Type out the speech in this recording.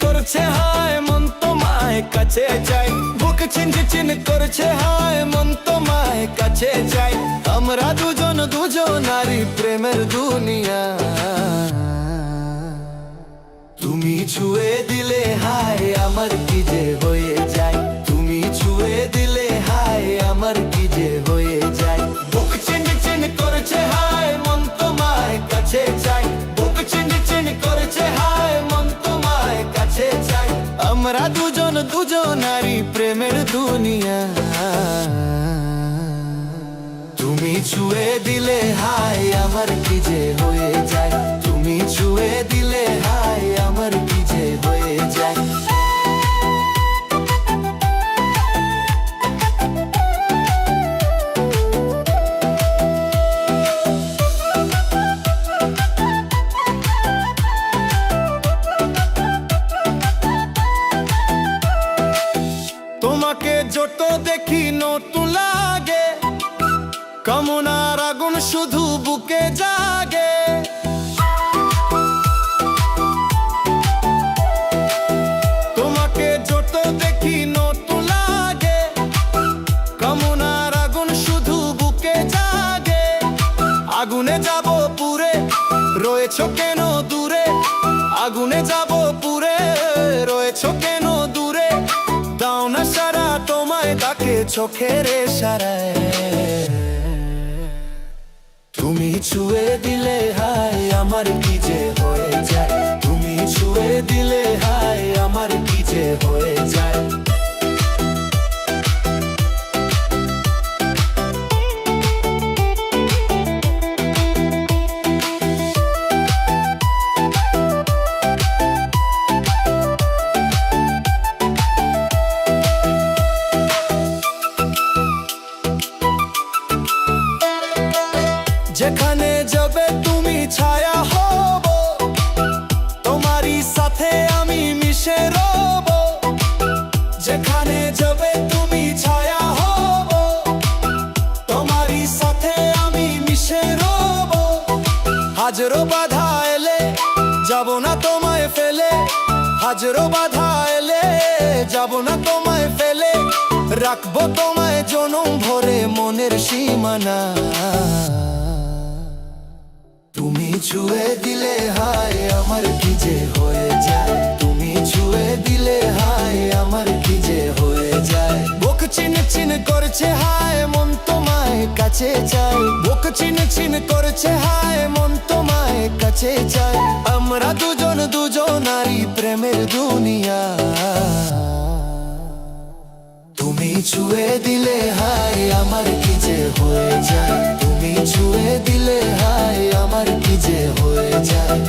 করছে হায় মন তোমায় কাছে চাই, বুক চিনচিন করছে হায় মন তোমায় কাছে চাই। আমরা দুজন দুজনারই প্রেমের দুনিয়া, তুমি ছুঁয়ে দিলে হায় আমার কি যে হয়ে যায়, তুমি ছুঁয়ে দিলে হায় আমার কি যে হয়ে যায়। বুক চিনচিন করছে হায় মন তোমায় কাছে চাই, বুক চিনচিন করছে হায় মন তোমায় কাছে চাই। আমরা দুজন দুজনারই প্রেমের দুনিয়া, তুমি ছুঁয়ে দিলে হায় আমার কি যে হয়ে যায়, তুমি ছুঁয়ে দিলে হায় আমার কি যে হয়ে যায়। তোমাকে যত দেখি নতুন লাগে, কামনার আগুন শুধু বুকে জাগে। তোমাকে যত দেখি নতুন লাগে, কামনার আগুন শুধু বুকে জাগে। আগুনে যাব পুরে, রয়েছো কেন দূরে, আগুনে যাব পুরে, রয়েছো কেন দূরে। দাও না সারা তোমায় তাকে চোখের ইশারায়, তুমি ছুঁয়ে দিলে হায় আমার কি যে হয়ে যায়, তুমি ছুঁয়ে দিলে হায় আমার কি যে হয়ে যায়। যেখানে যাবে তুমি ছায়া হব, তোমারই সাথে আমি মিশে রব। যেখানে যাবে তুমি ছায়া হব, তোমারই সাথে আমি মিশে রব। হাজারো বাধা এলে যাব না তোমায় ফেলে, হাজারো বাধা এলে যাব না তোমায় ফেলে। রাখবো তোমায় জনম ভরে মনের সীমানা, তুমি ছুঁয়ে দিলে হায় আমার কি যে হয়ে যায়, তুমি ছুঁয়ে দিলে হায় আমার কি যে হয়ে যায়। বুক চিনচিন করছে হায় মন তোমায় কাছে চাই, বুক চিনচিন করছে হায় মন তোমায় কাছে চাই। আমরা দুজন দুজনারই প্রেমের দুনিয়া, তুমি ছুঁয়ে দিলে হায় আমার কি যে হয়ে যায়, তুমি ছুঁয়ে দিলে হায় আমার কি যে হয়ে যায়।